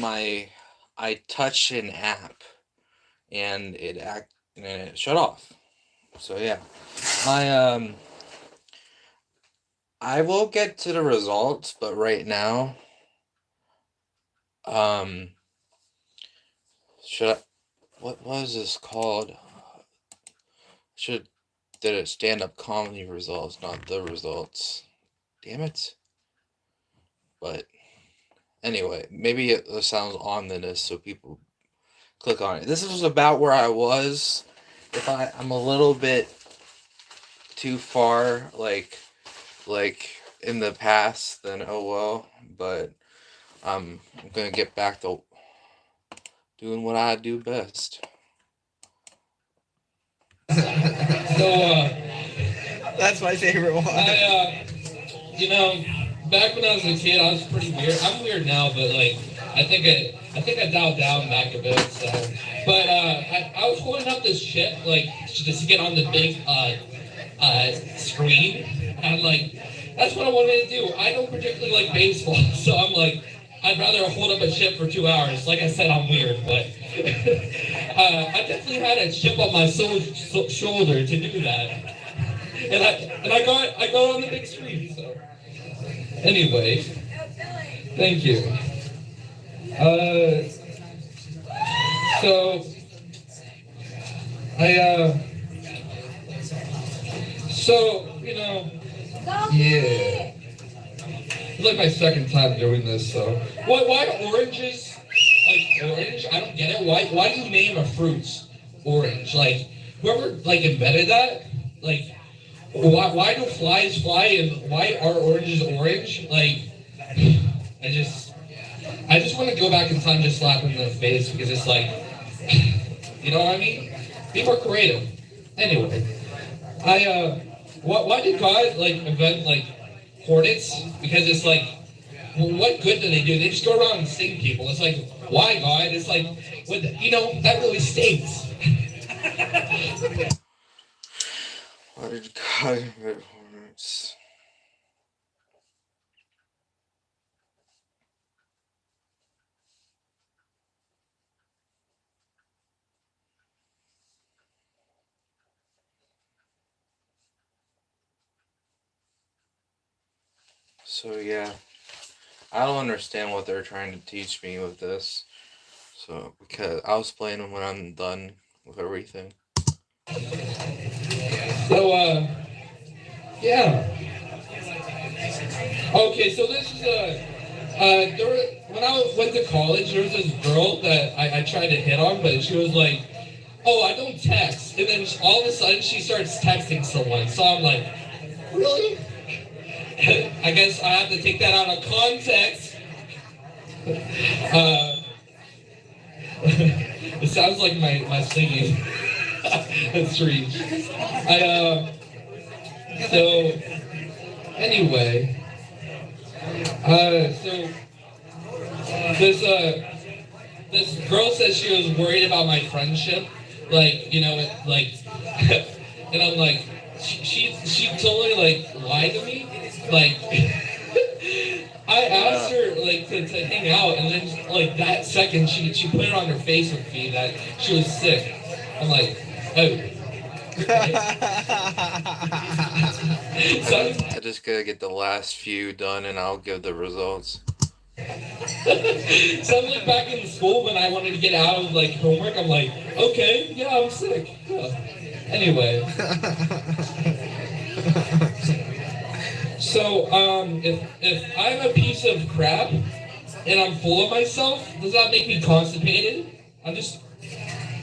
I touched an app and it shut off. So yeah, I I will get to the results, but right now, um, should I, what was this called? Should did it stand up comedy results, not the results? Damn it! But anyway, maybe it sounds ominous, so people click on it. This was about where I was. If I'm a little bit too far, like in the past, then oh well. But I'm gonna get back to doing what I do best. So, That's my favorite one. you know, back when I was a kid, I was pretty weird. I'm weird now, but like, I think I dialed down back a bit. So, but I was holding up this chip, like, just to get on the big screen, and like, that's what I wanted to do. I don't particularly like baseball, so I'm like, I'd rather hold up a chip for 2 hours. Like I said, I'm weird, but I definitely had a chip on my shoulder to do that, and I got on the big screen. So anyway, thank you. Uh, so I you know, yeah. It's like my second time doing this. So why do oranges like orange? I don't get it. Why do you name a fruit orange? Like whoever like invented that, like why do flies fly and why are oranges orange? Like I just I just want to go back in time, just slap him in the face because it's like, you know what I mean? Be more creative. Anyway, I why did God like invent like hornets? Because it's like, well, what good do they do? They just go around and sting people. It's like, why God? It's like, what you know, that really stinks. Why did God invent hornets? So yeah, I don't understand what they're trying to teach me with this. So because I'll explain them when I'm done with everything. So yeah. Okay, so this is when I went to college, there was this girl that I tried to hit on, but she was like, "Oh, I don't text," and then all of a sudden she starts texting someone. So I'm like, "Really?" I guess I have to take that out of context. Uh, it sounds like my singing. That's strange. So anyway, so this this girl says she was worried about my friendship, like you know, like, and I'm like, she totally like lied to me, like. I asked her like to hang out, and then like that second she put it on her face with me that she was sick. I'm like, oh. So I just gotta get the last few done, and I'll give the results. so I'm like back in school when I wanted to get out of like homework. I'm like, okay, yeah, I'm sick. Yeah. Anyway, so if I'm a piece of crap and I'm full of myself, does that make me constipated? I'm just,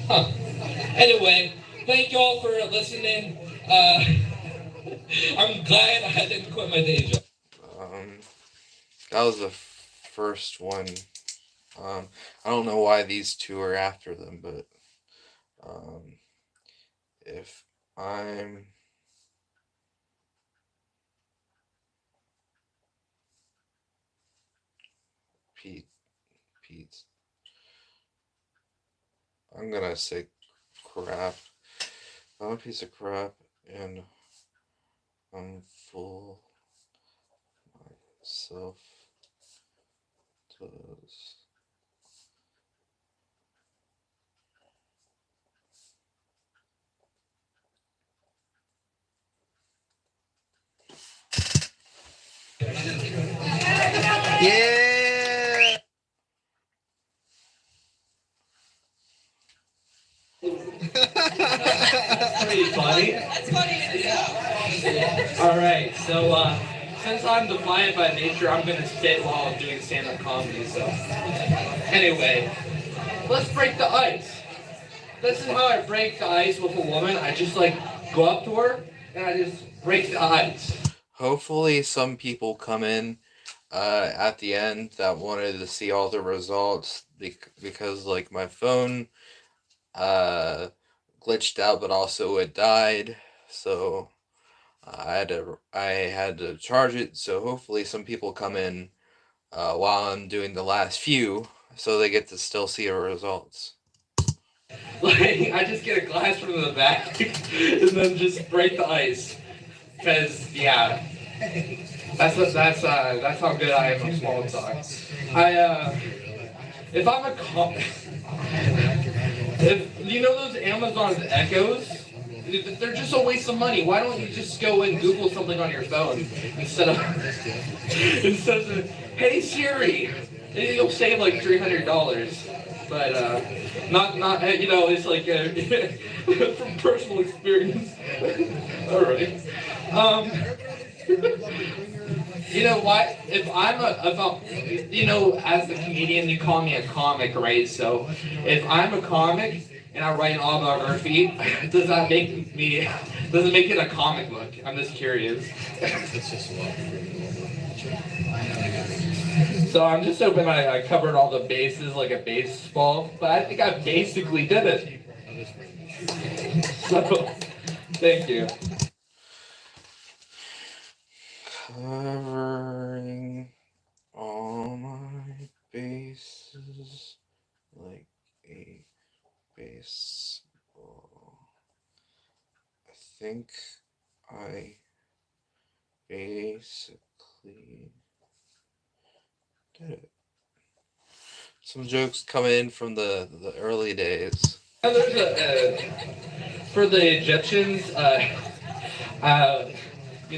huh. Anyway, thank y'all for listening. I'm glad I didn't quit my day job. Um, that was the first one. I don't know why these two are after them, but um, if I'm Pete, Pete, I'm gonna say crap. I'm a piece of crap, and I'm full myself does Yeah. Pretty funny. That's funny. All right, so since I'm defiant by nature, I'm gonna sit while I'm doing stand-up comedy. So anyway, let's break the ice. This is how I break the ice with a woman. I just like go up to her and I just break the ice. Hopefully some people come in at the end that wanted to see all the results because like my phone glitched out, but also it died, so I had to charge it. So hopefully some people come in while I'm doing the last few, so they get to still see the results. Like I just get a glass from the back and then just break the ice. Cause yeah, that's how good I am at small talk. If I'm a if you know those Amazon Echoes, they're just a waste of money. Why don't you just go and Google something on your phone instead of hey Siri, and you'll save like $300. But not it's like from personal experience. All right. You know what? If I'm as the comedian, you call me a comic, right? So if I'm a comic and I write an autobiography, does it make it a comic book? I'm just curious. So I'm just hoping I covered all the bases like a baseball, but I think I basically did it. So, thank you. Covering all my bases like a baseball. I think I basically did it. Some jokes come in from the early days. And there's for the Egyptians,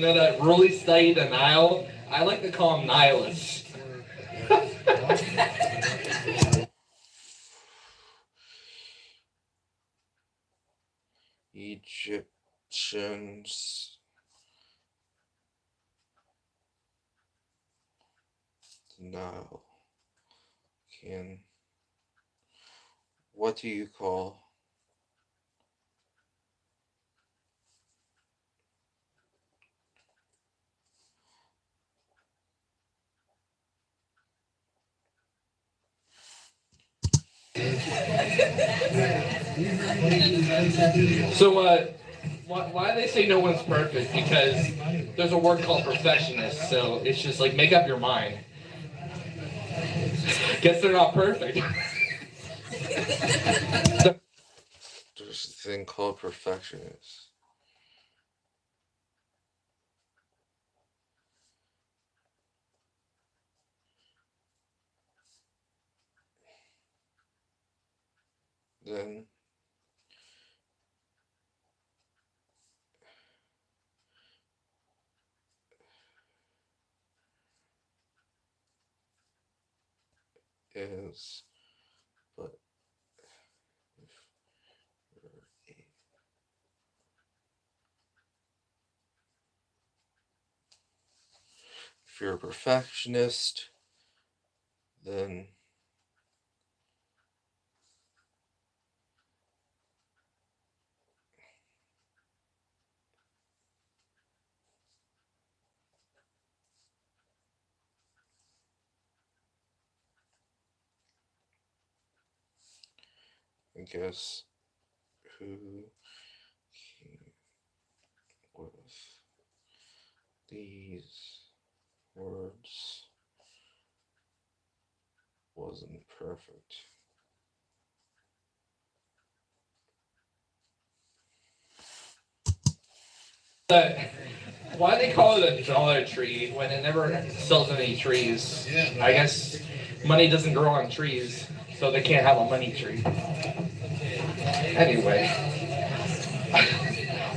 that really study the Nile. I like to call them Nihilists. Egyptians. Nile. What do you call So, why do they say no one's perfect? Because there's a word called perfectionist. So it's just like make up your mind. Guess they're not perfect. There's a thing called perfectionist. Then is but if you're a perfectionist, then I guess who came with these words wasn't perfect. Why do they call it a Dollar Tree when it never sells any trees? I guess money doesn't grow on trees, so they can't have a money tree. Anyway.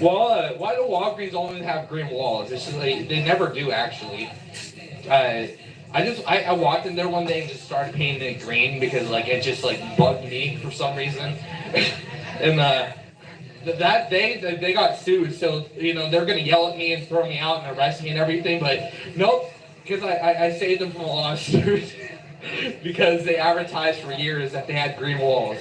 Well, why do Walgreens only have green walls? It's just like, they never do actually. I walked in there one day and just started painting it green because like it just like bugged me for some reason. And that day they got sued, so you know they're gonna yell at me and throw me out and arrest me and everything, but nope, because I saved them from a lawsuit because they advertised for years that they had green walls.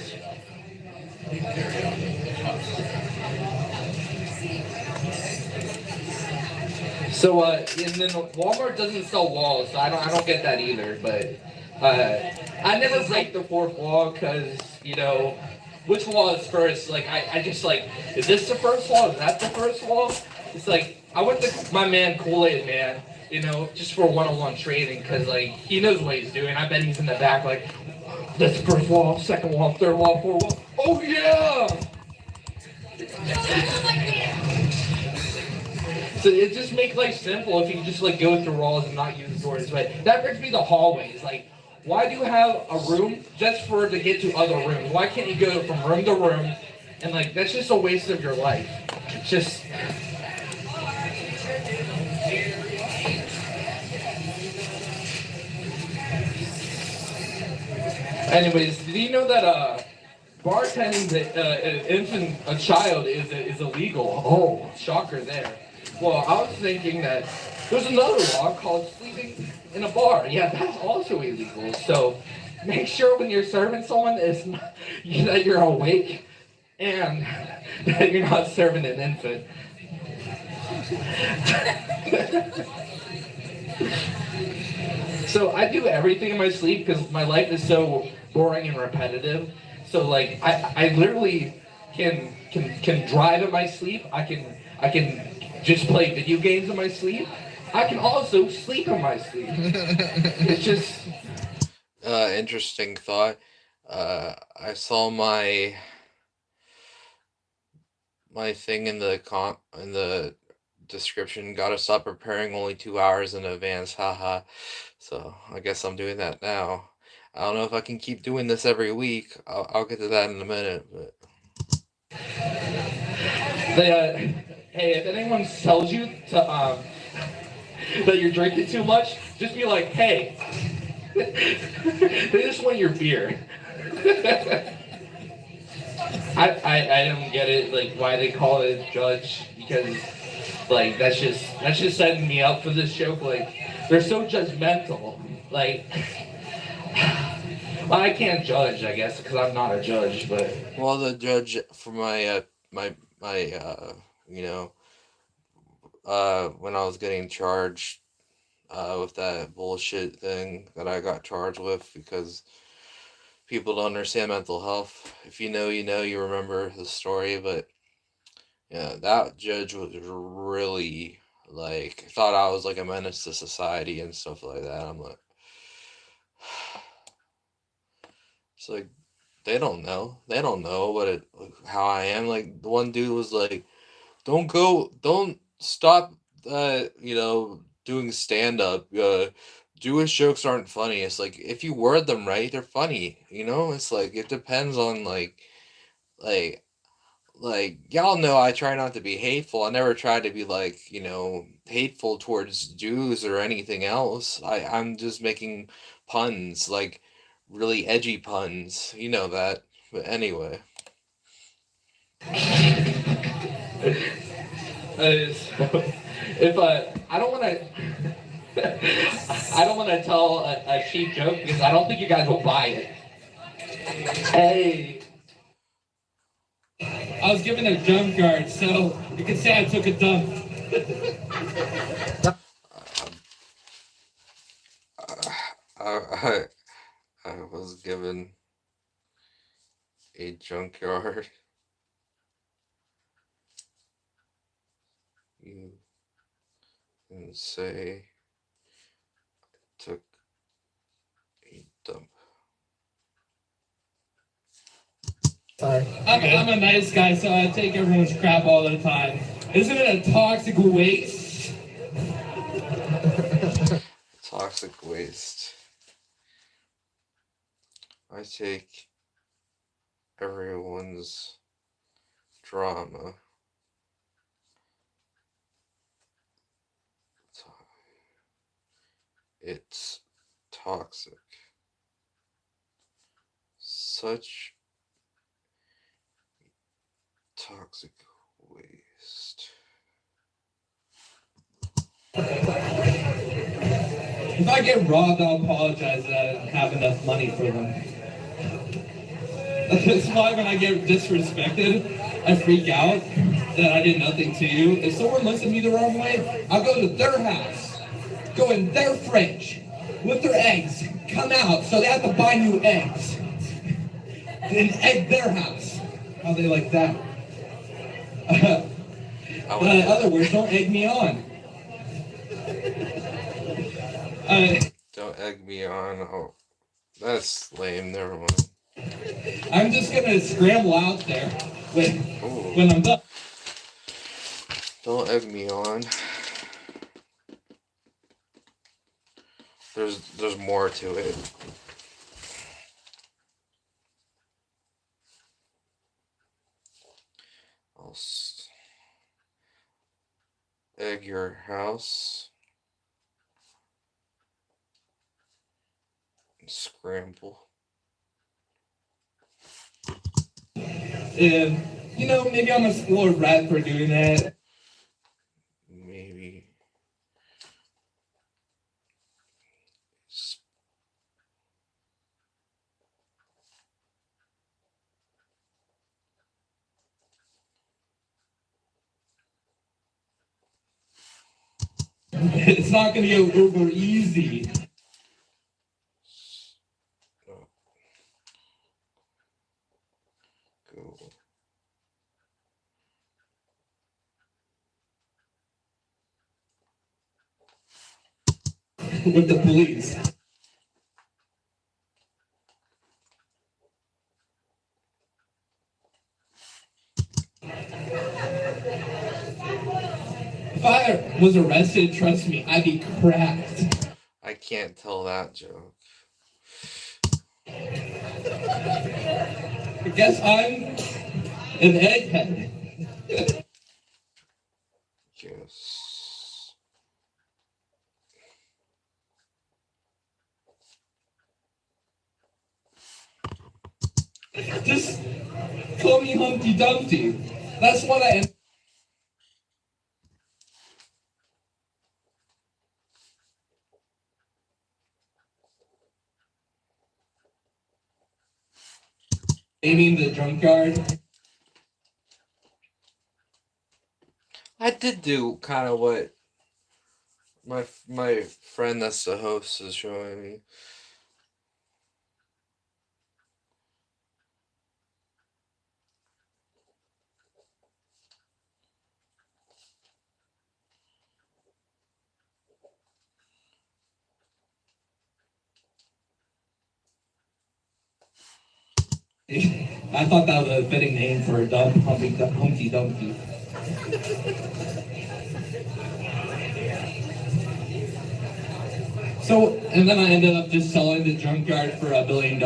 So and then Walmart doesn't sell walls, so I don't get that either. But I never break the fourth wall because you know which wall is first. Like I just like, is this the first wall? Is that the first wall? It's like I went to my man Kool-Aid Man, you know, just for one-on-one trading because like he knows what he's doing. I bet he's in the back like, this first wall, second wall, third wall, fourth wall. Oh yeah. So it just makes life simple if you can just like go through walls and not use doors. But that brings me to hallways. Like, why do you have a room just for to get to other rooms? Why can't you go from room to room? And like that's just a waste of your life. It's just. Anyways, did you know that bartending a child is illegal? Oh, shocker there. Well, I was thinking that there's another law called sleeping in a bar. Yeah, that's also illegal. So make sure when you're serving someone that you're awake and that you're not serving an infant. So I do everything in my sleep because my life is so boring and repetitive. So like I literally can drive in my sleep. I can just play video games in my sleep. I can also sleep in my sleep. It's just interesting thought. I saw my thing in the description. Gotta stop preparing only 2 hours in advance. Haha. So I guess I'm doing that now. I don't know if I can keep doing this every week. I'll get to that in a minute. But hey, if anyone tells you to that you're drinking too much, just be like, hey, they just want your beer. I don't get it, like why they call it judge, because like that's just setting me up for this joke. Like they're so judgmental. Like well, I can't judge, I guess, because I'm not a judge. But well, the judge for my you know when I was getting charged with that bullshit thing that I got charged with because people don't understand mental health. If you know, you know, you remember the story, but yeah, that judge was really like thought I was like a menace to society and stuff like that. I'm like, it's like they don't know. They don't know how I am. Like the one dude was like, don't stop doing stand up. Jewish jokes aren't funny. It's like if you word them right, they're funny. You know, it's like it depends on like y'all know I try not to be hateful. I never try to be hateful towards Jews or anything else. I'm just making puns, like really edgy puns. You know that. But anyway. If I don't want to, I don't want to tell a cheap joke because I don't think you guys will buy it. Hey. I was given a junkyard, so you can say I took a dump. I was given a junkyard. You can say I took a dump. I'm a nice guy, so I take everyone's crap all the time. Isn't it a toxic waste? Toxic waste. I take everyone's drama. It's toxic. Such toxic waste. If I get robbed, I'll apologize that I didn't have enough money for them. That's why when I get disrespected, I freak out that I did nothing to you. If someone looks at me the wrong way, I'll go to their house, go in their fridge with their eggs, come out, so they have to buy new eggs. Then egg their house. How they like that? But in other words, don't egg me on. Don't egg me on. Oh, that's lame. Never mind. I'm just gonna scramble out there when I'm done. Don't egg me on. There's more to it. I'll egg your house. Scramble. And, maybe I'm a spoiled rat for doing that. Maybe. It's not gonna go uber easy. Go. With the police. If I was arrested, trust me, I'd be cracked. I can't tell that joke. I guess I'm an egghead. Yes. Just call me Humpty Dumpty. That's what I am. Naming the junkyard. I did do kind of what my friend that's the host is showing me. I thought that was a fitting name for a Humpty Dumpty. So, and then I ended up just selling the junkyard for $1 billion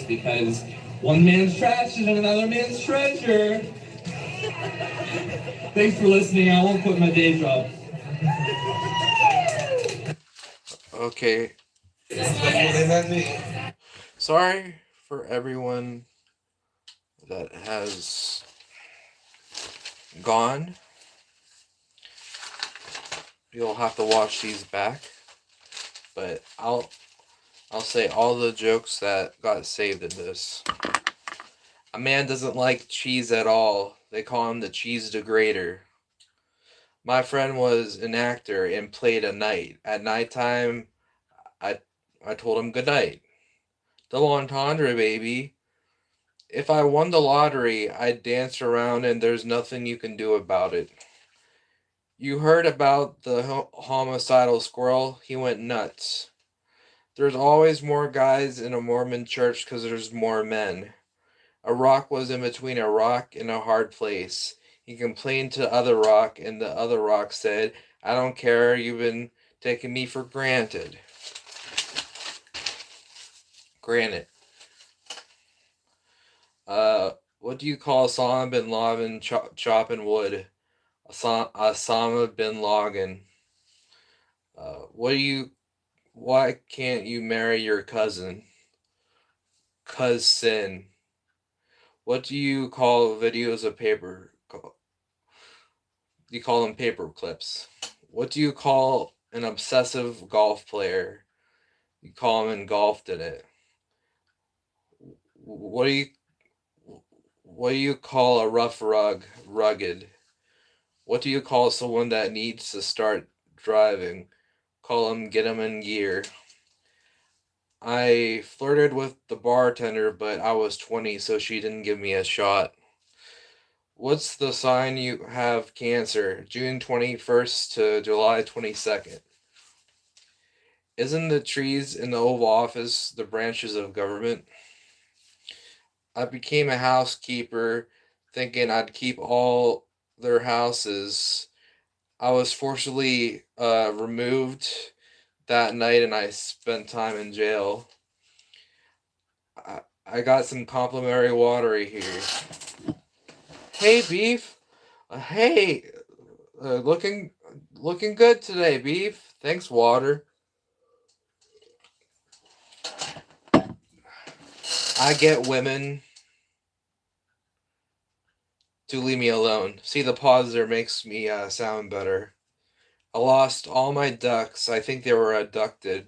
because one man's trash is another man's treasure. Thanks for listening. I won't quit my day job. Okay. Sorry for everyone that has gone. You'll have to watch these back. But I'll say all the jokes that got saved in this. A man doesn't like cheese at all. They call him the cheese degrader. My friend was an actor and played a knight. At nighttime, I told him good night. Double entendre, baby. If I won the lottery, I'd dance around and there's nothing you can do about it. You heard about the homicidal squirrel? He went nuts. There's always more guys in a Mormon church because there's more men. A rock was in between a rock and a hard place. He complained to other rock, and the other rock said, I don't care, you've been taking me for granted. Granted. What do you call Osama bin Laden chopping wood? Osama bin Laden. What do you Why can't you marry your cousin? Cousin. What do you call videos of paper? You call them paper clips. What do you call an obsessive golf player? You call him engulfed in it. What do you what do you call a rough rug? Rugged. What do you call someone that needs to start driving? Call him get him in gear. I flirted with the bartender, but I was 20, so she didn't give me a shot. What's the sign you have cancer? June 21st to July 22nd. Isn't the trees in the Oval Office the branches of government? I became a housekeeper thinking I'd keep all their houses. I was forcibly removed that night and I spent time in jail. I got some complimentary water here. Hey, Beef. Hey, looking good today, Beef. Thanks, Water. I get women to leave me alone. See, the pause there makes me sound better. I lost all my ducks. I think they were abducted.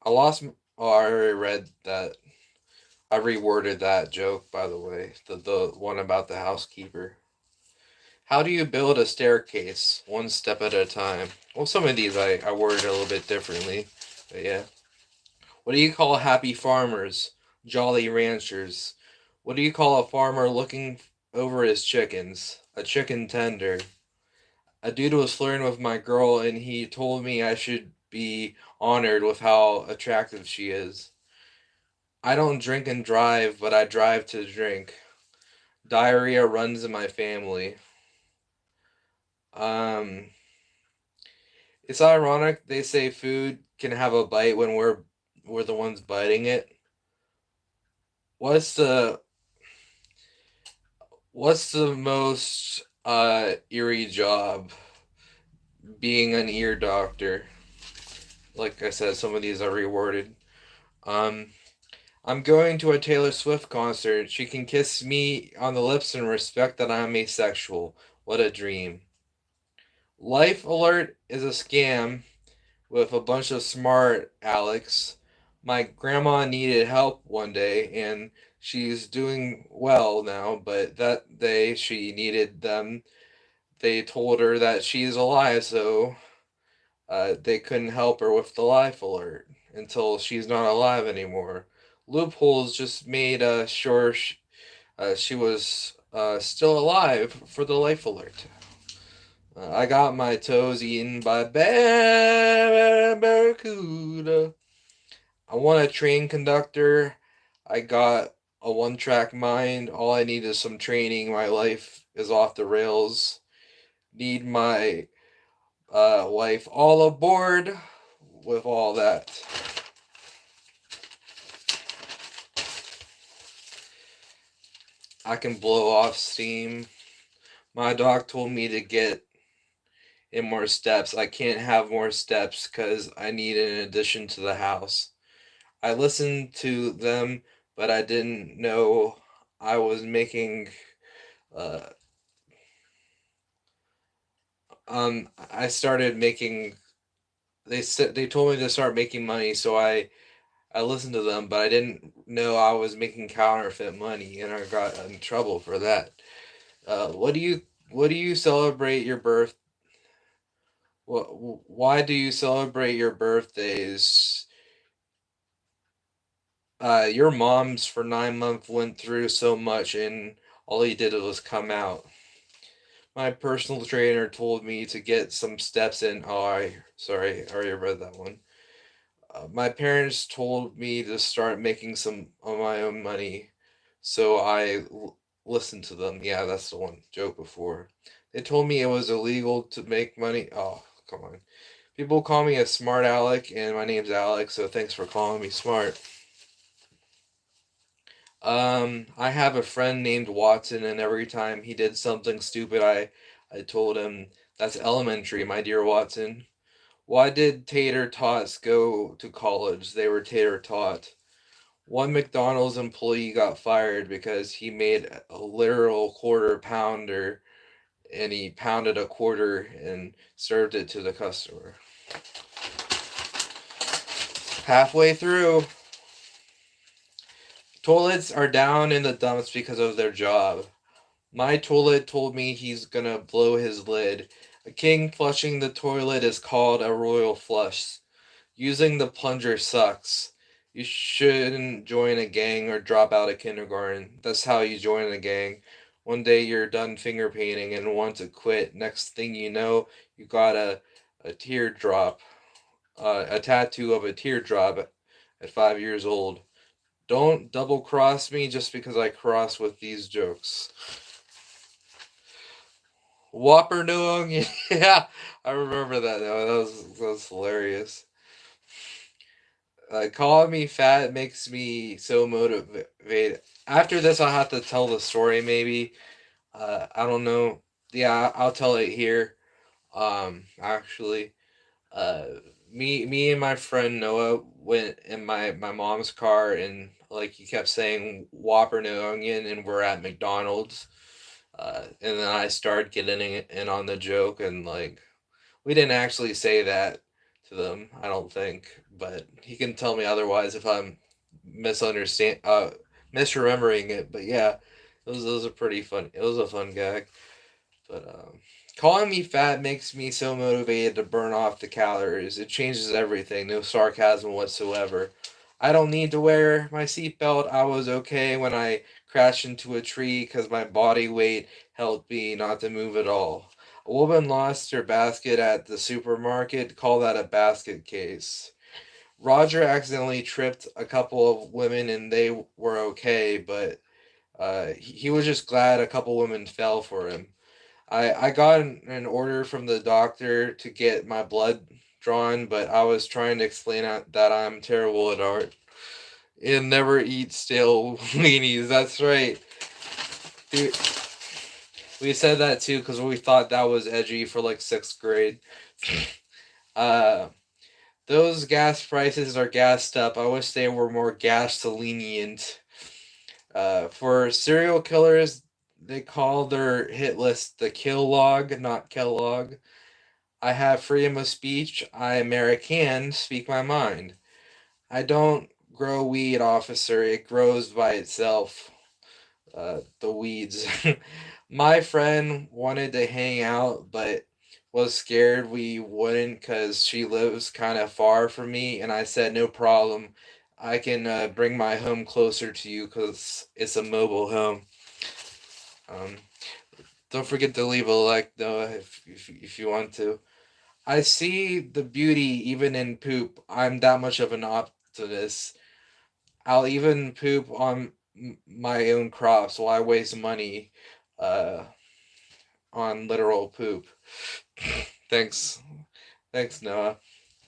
Oh, I already read that. I reworded that joke, by the way. The one about the housekeeper. How do you build a staircase? One step at a time. Well, some of these I worded a little bit differently. But yeah. What do you call happy farmers? Jolly ranchers. What do you call a farmer looking over his chickens? A chicken tender. A dude was flirting with my girl and he told me I should be honored with how attractive she is. I don't drink and drive, but I drive to drink. Diarrhea runs in my family. Um, it's ironic they say food can have a bite when we're the ones biting it. What's the what's the most eerie job? Being an ear doctor. Like I said, some of these are reworded. Um, I'm going to a Taylor Swift concert. She can kiss me on the lips and respect that I'm asexual. What a dream. Life Alert is a scam with a bunch of smart Alex. My grandma needed help one day and she's doing well now, but that day she needed them. They told her that she's alive, so they couldn't help her with the life alert until she's not alive anymore. Loopholes just made sure she was still alive for the life alert. I got my toes eaten by barracuda. I want a train conductor. I got a one-track mind. All I need is some training. My life is off the rails. Need my wife all aboard with all that. I can blow off steam. My doc told me to get in more steps. I can't have more steps because I need an addition to the house. I listened to them, but I didn't know I was making. Uh, I started making. They told me to start making money, so I listened to them, but I didn't know I was making counterfeit money, and I got in trouble for that. What do you celebrate your birth? Why do you celebrate your birthdays? Your mom's for 9 months went through so much, and all he did was come out. My personal trainer told me to get some steps in. Oh, sorry, I already read that one. My parents told me to start making some of my own money, so listened to them. Yeah, that's the one joke before. They told me it was illegal to make money. Oh, come on. People call me a smart aleck, and my name's Alex, so thanks for calling me smart. I have a friend named Watson, and every time he did something stupid, I told him, "That's elementary, my dear Watson." Why did tater tots go to college? They were tater taught. One McDonald's employee got fired because he made a literal quarter pounder and he pounded a quarter and served it to the customer. Halfway through, toilets are down in the dumps because of their job. My toilet told me he's gonna blow his lid. A king flushing the toilet is called a royal flush. Using the plunger sucks. You shouldn't join a gang or drop out of kindergarten. That's how you join a gang. One day you're done finger painting and want to quit. Next thing you know, you got a teardrop, a tattoo of a teardrop at 5 years old. Don't double cross me just because I cross with these jokes. Whopper no onion. Yeah, I remember that. That was hilarious. Calling me fat makes me so motivated. After this, I'll have to tell the story. Maybe. I don't know. Yeah, I'll tell it here. Actually, uh, me and my friend Noah went in my mom's car, and like he kept saying Whopper no onion, and we're at McDonald's. And then I started getting in on the joke, and like we didn't actually say that to them, I don't think, but he can tell me otherwise if I'm misremembering it. But yeah, it was a pretty fun. It was a fun gag. But calling me fat makes me so motivated to burn off the calories. It changes everything. No sarcasm whatsoever. I don't need to wear my seatbelt. I was okay when I crashed into a tree because my body weight helped me not to move at all. A woman lost her basket at the supermarket. Call that a basket case. Roger accidentally tripped a couple of women and they were okay, but he was just glad a couple women fell for him. I got an order from the doctor to get my blood drawn, but I was trying to explain that I'm terrible at art. And never eat stale weenies. That's right. Dude, we said that too because we thought that was edgy for like sixth grade. Uh, those gas prices are gassed up. I wish they were more gas lenient. For serial killers, they call their hit list the kill log, not Kellogg. I have freedom of speech. I American speak my mind. I don't grow weed, officer. It grows by itself. The weeds. My friend wanted to hang out, but was scared we wouldn't because she lives kind of far from me, and I said, no problem. I can bring my home closer to you because it's a mobile home. Um, don't forget to leave a like, though, if you want to. I see the beauty even in poop. I'm that much of an optimist. I'll even poop on my own crops while I waste money uh, on literal poop. Thanks. Thanks, Noah.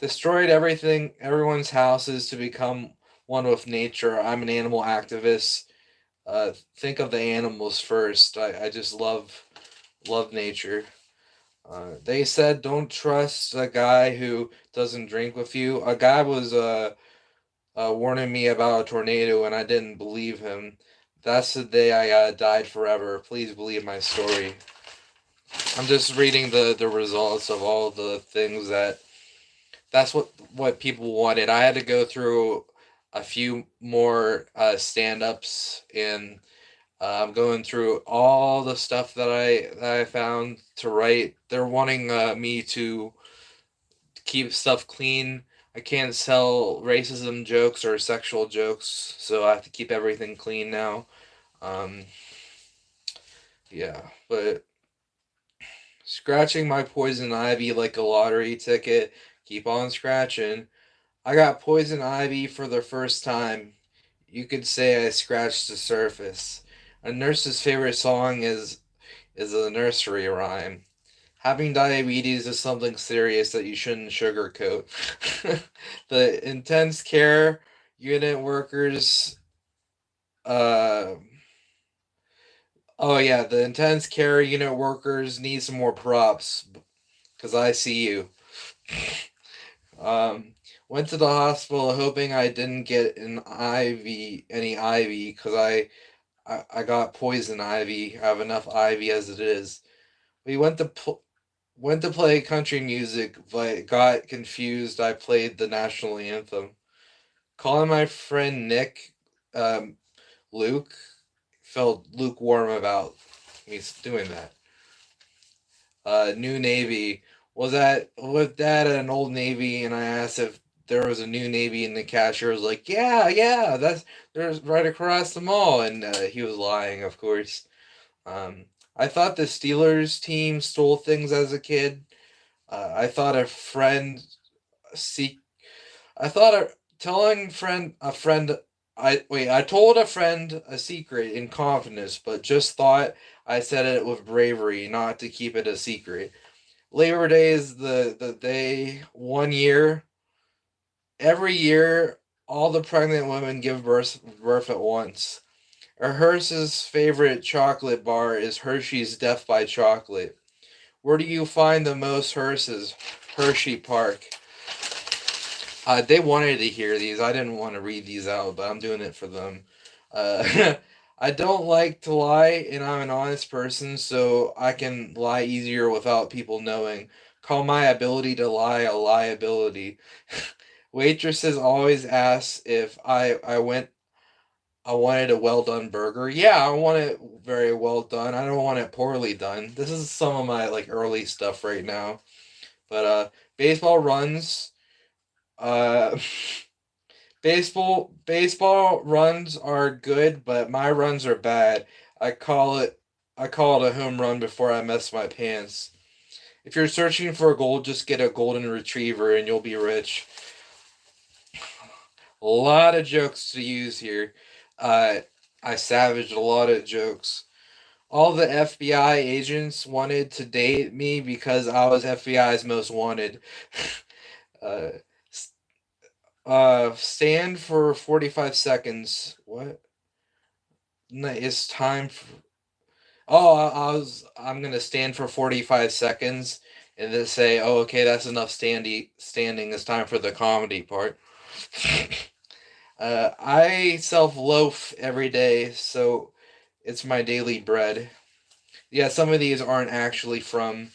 Destroyed everything, everyone's houses to become one with nature. I'm an animal activist. Think of the animals first. I just love nature. They said don't trust a guy who doesn't drink with you. A guy was warning me about a tornado and I didn't believe him. That's the day I died forever. Please believe my story. I'm just reading the results of all the things that's what people wanted. I had to go through a few more stand-ups and I'm going through all the stuff that I found to write. They're wanting me to keep stuff clean. I can't sell racism jokes or sexual jokes, so I have to keep everything clean now. Um, yeah, but scratching my poison ivy like a lottery ticket. Keep on scratching. I got poison ivy for the first time. You could say I scratched the surface. A nurse's favorite song is a nursery rhyme. Having diabetes is something serious that you shouldn't sugarcoat. The intense care unit workers uh oh yeah, the intense care unit workers need some more props because I see you. Went to the hospital hoping I didn't get any ivy, because I got poison ivy. I have enough ivy as it is. We went to play country music, but got confused. I played the national anthem. Calling my friend Nick, um, Luke, felt lukewarm about me doing that. New Navy. Was that with Dad at an old Navy, and I asked if there was a new Navy, and the cashier was like, "Yeah, yeah, that's there's right across the mall," and he was lying, of course. I thought the Steelers team stole things as a kid. I thought a friend seek. I thought telling friend a friend. I told a friend a secret in confidence, but just thought I said it with bravery, not to keep it a secret. Labor Day is the day 1 year. Every year, all the pregnant women give birth at once. Hershey's favorite chocolate bar is Hershey's Death by Chocolate. Where do you find the most Hershey's? Hershey Park. They wanted to hear these. I didn't want to read these out, but I'm doing it for them. I don't like to lie, and I'm an honest person, so I can lie easier without people knowing. Call my ability to lie a liability. Waitresses always ask if I wanted a well done burger. Yeah, I want it very well done. I don't want it poorly done. This is some of my like early stuff right now. But baseball runs. Uh, baseball runs are good, but my runs are bad. I call it a home run before I mess my pants. If you're searching for a gold, just get a golden retriever and you'll be rich. A lot of jokes to use here. Uh, I savaged a lot of jokes. All the FBI agents wanted to date me because I was FBI's most wanted. uh, stand for 45 seconds. What? No, it's time for. Oh, I'm gonna stand for 45 seconds and then say, oh, okay, that's enough standing. It's time for the comedy part. I self loaf every day, so it's my daily bread. Yeah, some of these aren't actually from.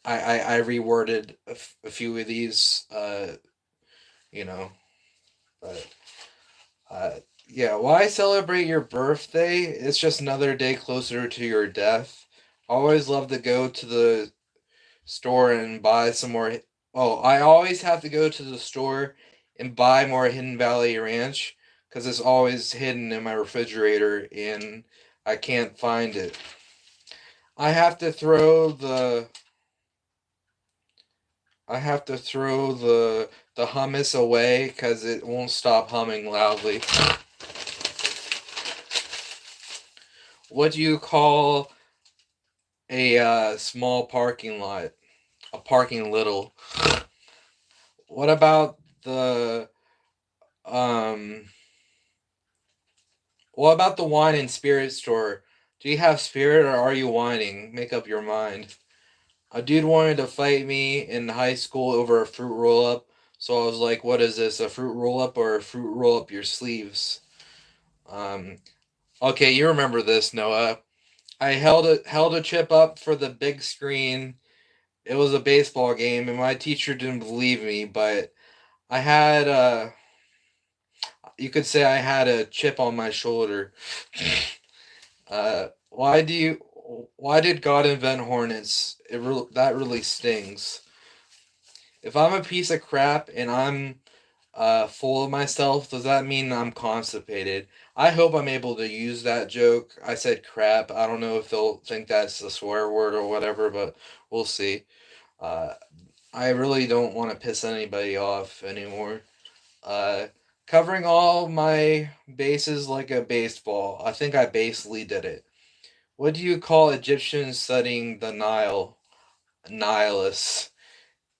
I reworded a few of these, you know, but uh, yeah. Why celebrate your birthday? It's just another day closer to your death. Always love to go to the store and buy some more. Oh, I always have to go to the store and buy more Hidden Valley Ranch because it's always hidden in my refrigerator and I can't find it. I have to throw the I have to throw the hummus away because it won't stop humming loudly. What do you call a small parking lot? A parking little. What about the um? What about the wine and spirit store? Do you have spirit or are you whining? Make up your mind. A dude wanted to fight me in high school over a fruit roll up, so I was like, "What is this? A fruit roll up or a fruit roll up your sleeves?" Um. Okay, you remember this, Noah. I held a chip up for the big screen. It was a baseball game, and my teacher didn't believe me, but I had you could say I had a chip on my shoulder. Why do you? Why did God invent hornets? That really stings. If I'm a piece of crap and I'm full of myself, does that mean I'm constipated? I hope I'm able to use that joke. I said crap. I don't know if they'll think that's a swear word or whatever, but we'll see. Uh, I really don't want to piss anybody off anymore. Uh, Covering all my bases like a baseball. I think I basically did it. What do you call Egyptians studying the Nile? Nihilists.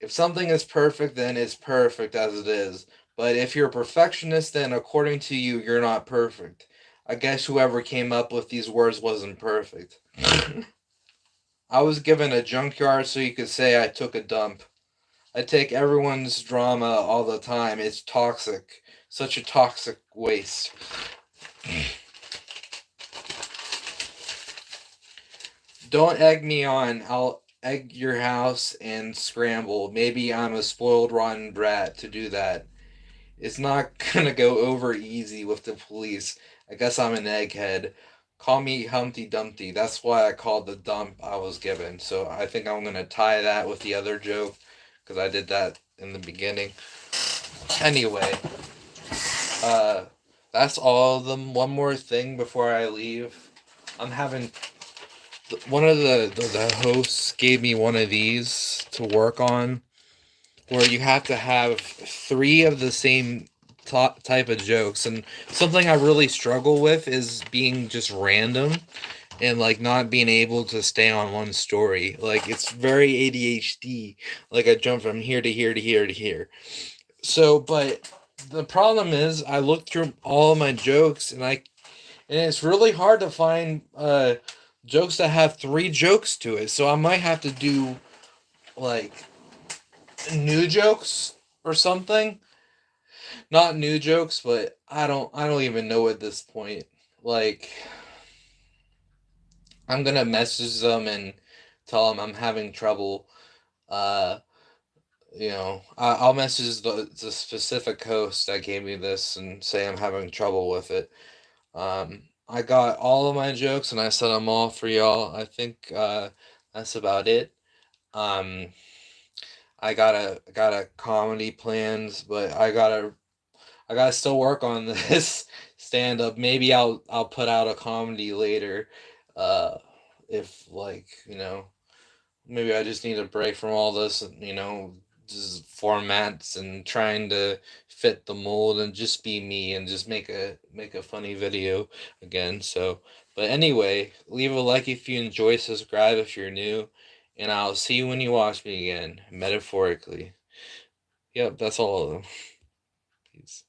If something is perfect, then it's perfect as it is. But if you're a perfectionist, then according to you, you're not perfect. I guess whoever came up with these words wasn't perfect. I was given a junkyard so you could say I took a dump. I take everyone's drama all the time. It's toxic. Such a toxic waste. Don't egg me on. I'll egg your house and scramble. Maybe I'm a spoiled rotten brat to do that. It's not gonna go over easy with the police. I guess I'm an egghead. Call me Humpty Dumpty. That's why I called the dump I was given. So I think I'm gonna tie that with the other joke because I did that in the beginning. Anyway, that's all of them. One more thing before I leave. I'm having one of the hosts gave me one of these to work on, where you have to have 3 of the same type of jokes, and something I really struggle with is being just random and like not being able to stay on one story. Like it's very ADHD. Like I jump from here to here to here to here. So, but the problem is I looked through all of my jokes and it's really hard to find jokes that have 3 jokes to it. So I might have to do like new jokes or something. Not new jokes, but I don't even know at this point. Like I'm gonna message them and tell them I'm having trouble. Uh, I'll message the specific host that gave me this and say I'm having trouble with it. I got all of my jokes and I set them all for y'all. I think that's about it. Um, I got a comedy plans, but I gotta still work on this stand up. Maybe I'll put out a comedy later. Uh, if like maybe I just need a break from all this. Just formats and trying to fit the mold and just be me and just make a funny video again. So, but anyway, leave a like if you enjoy, subscribe if you're new, and I'll see you when you watch me again, metaphorically. Yep, that's all of them. Peace.